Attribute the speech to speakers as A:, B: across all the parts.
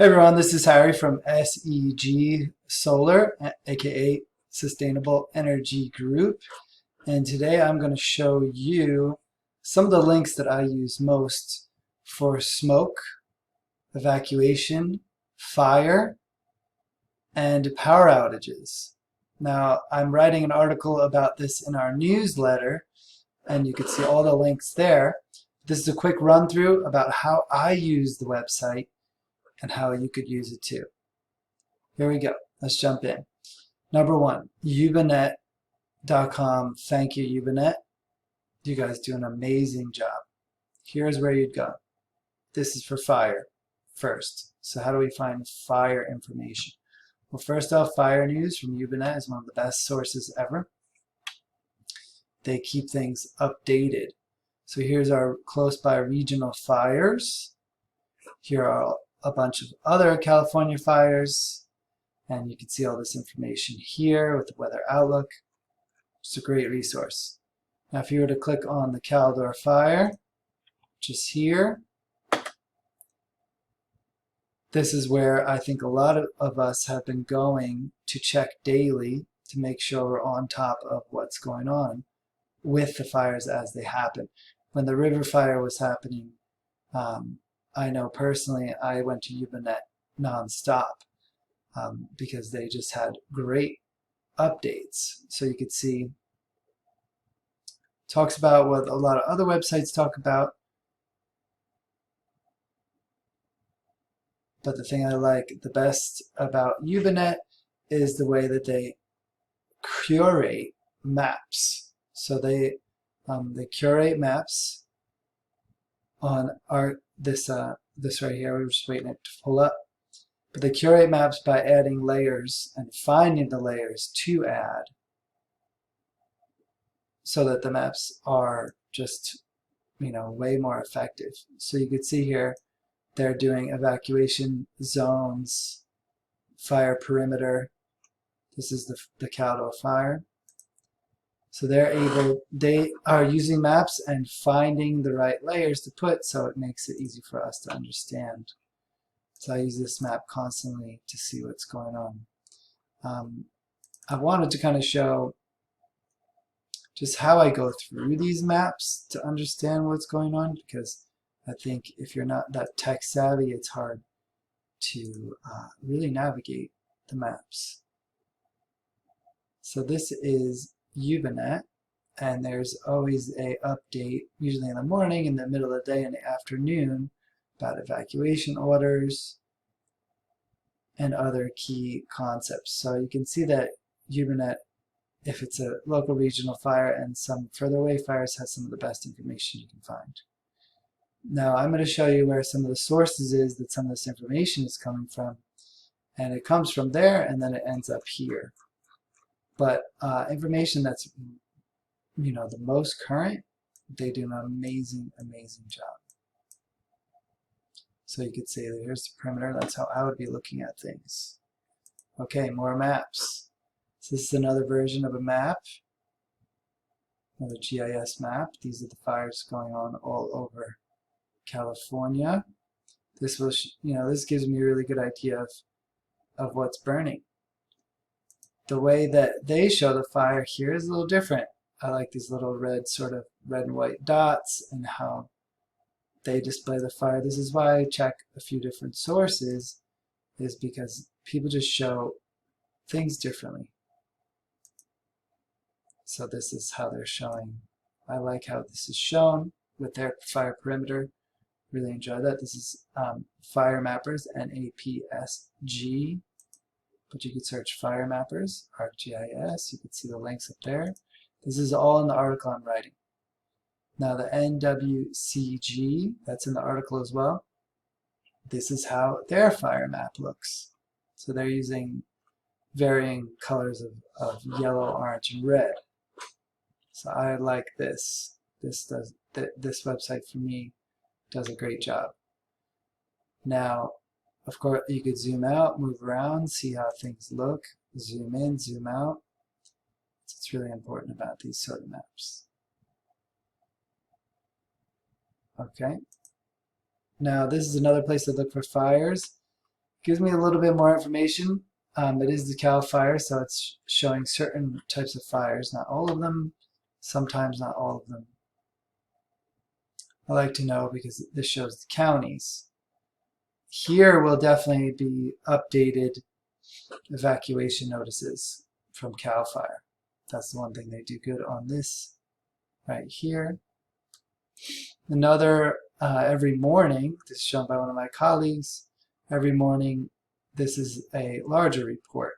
A: Hey everyone, this is Harry from SEG Solar, aka Sustainable Energy Group. And today I'm going to show you some of the links that I use most for smoke, evacuation, fire, and power outages. Now, I'm writing an article about this in our newsletter, and you can see all the links there. This is a quick run through about how I use the website and how you could use it too. Here we go. Let's jump in. Number one, ubanet.com. Thank you, Ubanet. You guys do an amazing job. Here's where you'd go. This is for fire first. So how do we find fire information? Well, first off, fire news from Ubanet is one of the best sources ever. They keep things updated. So here's our close by regional fires. Here are a bunch of other California fires, and you can see all this information here with the weather outlook. It's a great resource. Now if you were to click on the Caldor fire, just here, this is where I think a lot of us have been going to check daily to make sure we're on top of what's going on with the fires as they happen. When the river fire was happening, I know personally I went to Ubanet nonstop because they just had great updates. So you could see, talks about what a lot of other websites talk about. But the thing I like the best about Ubanet is the way that they curate maps. So they curate maps on this right here. We're just waiting it to pull up. But they curate maps by adding layers and finding the layers to add so that the maps are just, way more effective. So you could see here they're doing evacuation zones, fire perimeter. This is the Caldor fire. So they are using maps and finding the right layers to put, so it makes it easy for us to understand. So I use this map constantly to see what's going on. I wanted to kind of show just how I go through these maps to understand what's going on, because I think if you're not that tech savvy, it's hard to really navigate the maps. So this is Ubanet, and there's always a update, usually in the morning, in the middle of the day, and the afternoon, about evacuation orders and other key concepts. So you can see that Ubanet, if it's a local regional fire and some further away fires, has some of the best information you can find. Now I'm going to show you where some of the sources is that some of this information is coming from, and it comes from there and then it ends up here. But information that's, the most current, they do an amazing, amazing job. So you could say that here's the perimeter. That's how I would be looking at things. Okay, more maps. So this is another version of a map, another GIS map. These are the fires going on all over California. This will, this gives me a really good idea of what's burning. The way that they show the fire here is a little different. I like these little red and white dots and how they display the fire. This is why I check a few different sources, is because people just show things differently. So this is how they're showing. I like how this is shown with their fire perimeter. Really enjoy that. This is Fire Mappers, NAPSG. But you could search Fire Mappers, ArcGIS. You could see the links up there. This is all in the article I'm writing. Now the NWCG, that's in the article as well. This is how their fire map looks. So they're using varying colors of yellow, orange, and red. So I like this. This website for me does a great job. Now, of course, you could zoom out, move around, see how things look, zoom in, zoom out. It's really important about these sort of maps. Okay. Now, this is another place to look for fires. Gives me a little bit more information. It is the Cal Fire, so it's showing certain types of fires, not all of them, sometimes not all of them. I like to know because this shows the counties. Here will definitely be updated evacuation notices from Cal Fire. That's the one thing they do good on this right here. Another, every morning, this is shown by one of my colleagues, every morning this is a larger report.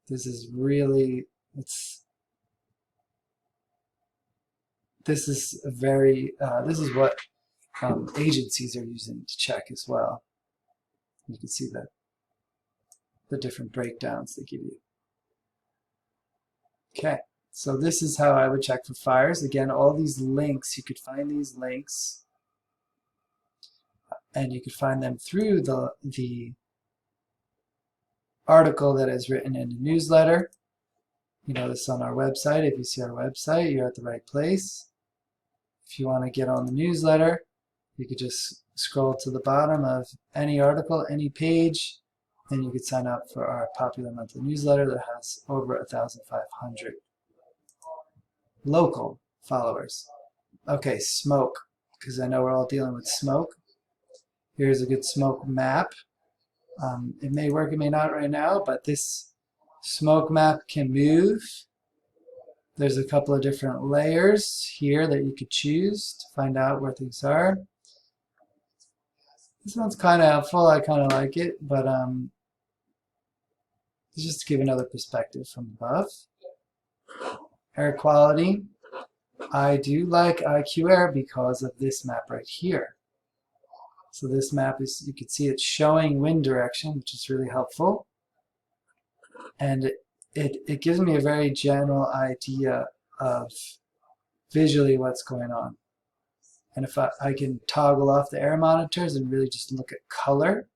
A: This is really, this is what agencies are using to check as well. You can see the different breakdowns they give you. Okay, so this is how I would check for fires. Again, all these links, you could find these links, and you could find them through the article that is written in the newsletter. You know this on our website. If you see our website, you're at the right place. If you want to get on the newsletter, you could just scroll to the bottom of any article, any page, and you could sign up for our popular monthly newsletter that has over 1,500 local followers. Okay, smoke, because I know we're all dealing with smoke. Here's a good smoke map. It may work, it may not right now, but this smoke map can move. There's a couple of different layers here that you could choose to find out where things are. This one's kind of helpful. I kind of like it, but just to give another perspective from above. Air quality. I do like IQ Air because of this map right here. So this map is, you can see it's showing wind direction, which is really helpful. And it gives me a very general idea of visually what's going on. And if I can toggle off the air monitors and really just look at color,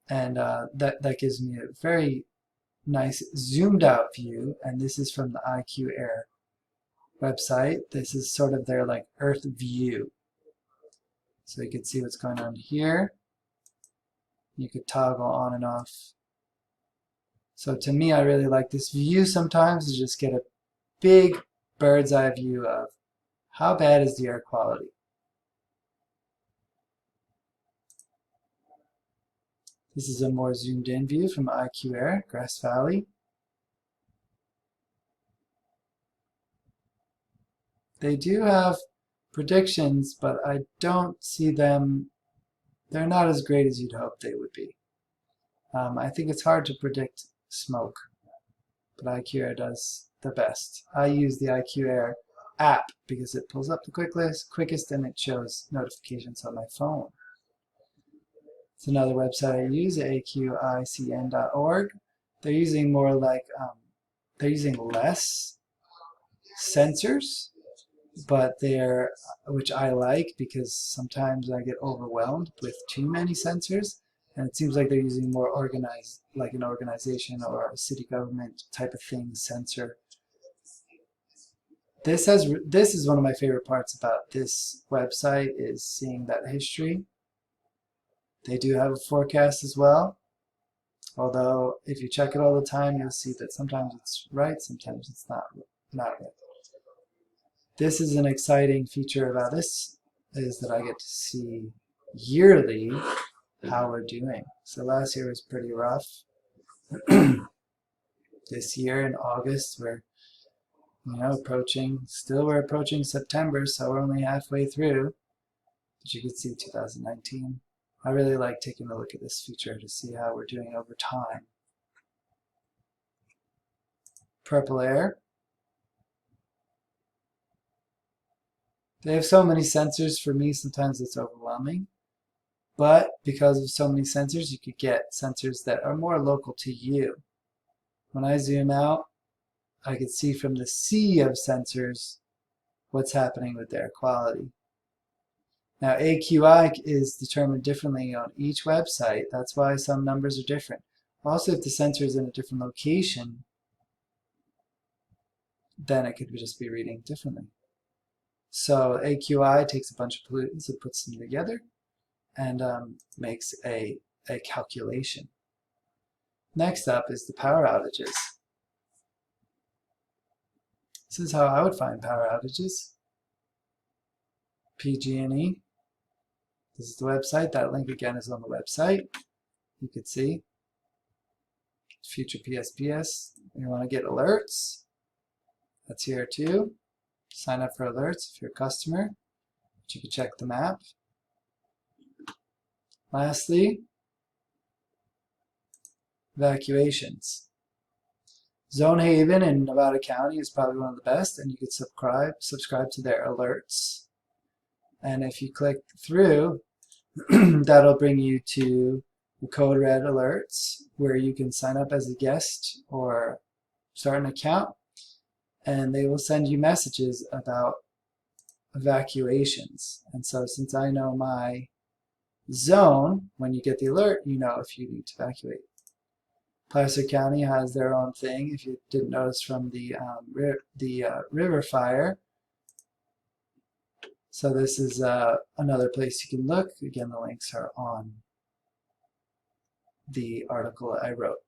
A: and that gives me a very nice zoomed out view. And this is from the IQ Air website. This is sort of their like Earth view. So you can see what's going on here. You could toggle on and off. So to me, I really like this view sometimes to just get a big bird's eye view of how bad is the air quality. This is a more zoomed in view from IQ Air, Grass Valley. They do have predictions, but I don't see them, they're not as great as you'd hope they would be. I think it's hard to predict smoke, but IQ Air does the best. I use the IQ Air app because it pulls up the quickest and it shows notifications on my phone. It's another website I use, aqicn.org. They're using more like, they're using less sensors, but which I like because sometimes I get overwhelmed with too many sensors, and it seems like they're using more organized, like an organization or a city government type of thing sensor. This is one of my favorite parts about this website, is seeing that history. They do have a forecast as well, although if you check it all the time, you'll see that sometimes it's right, sometimes it's not right. This is an exciting feature about this, is that I get to see yearly how we're doing. So last year was pretty rough. This year in August, we're approaching September, so we're only halfway through. But you can see 2019. I really like taking a look at this feature to see how we're doing over time. Purple air. They have so many sensors, for me sometimes it's overwhelming. But because of so many sensors, you could get sensors that are more local to you. When I zoom out, I can see from the sea of sensors what's happening with air quality. Now AQI is determined differently on each website. That's why some numbers are different. Also, if the sensor is in a different location, then it could just be reading differently. So AQI takes a bunch of pollutants and puts them together, and makes a calculation. Next up is the power outages. This is how I would find power outages. PG&E. This is the website. That link again is on the website. You could see future PSPS. You want to get alerts. That's here too. Sign up for alerts if you're a customer. But you can check the map. Lastly, evacuations. Zone Haven in Nevada County is probably one of the best, and you could subscribe to their alerts. And if you click through, that'll bring you to the Code Red alerts, where you can sign up as a guest or start an account, and they will send you messages about evacuations. And so since I know my zone, when you get the alert, you know if you need to evacuate. Placer County has their own thing, if you didn't notice from the river fire. So this is another place you can look. Again, the links are on the article I wrote.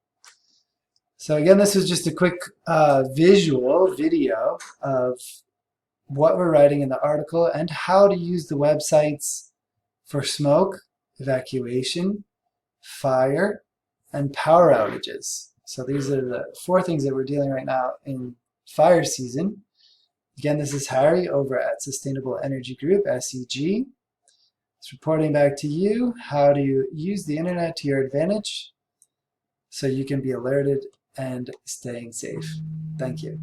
A: So again, this was just a quick video of what we're writing in the article and how to use the websites for smoke, evacuation, fire, and power outages. So these are the 4 things that we're dealing right now in fire season. Again, this is Harry over at Sustainable Energy Group, SEG. It's reporting back to you how to use the internet to your advantage so you can be alerted and staying safe. Thank you.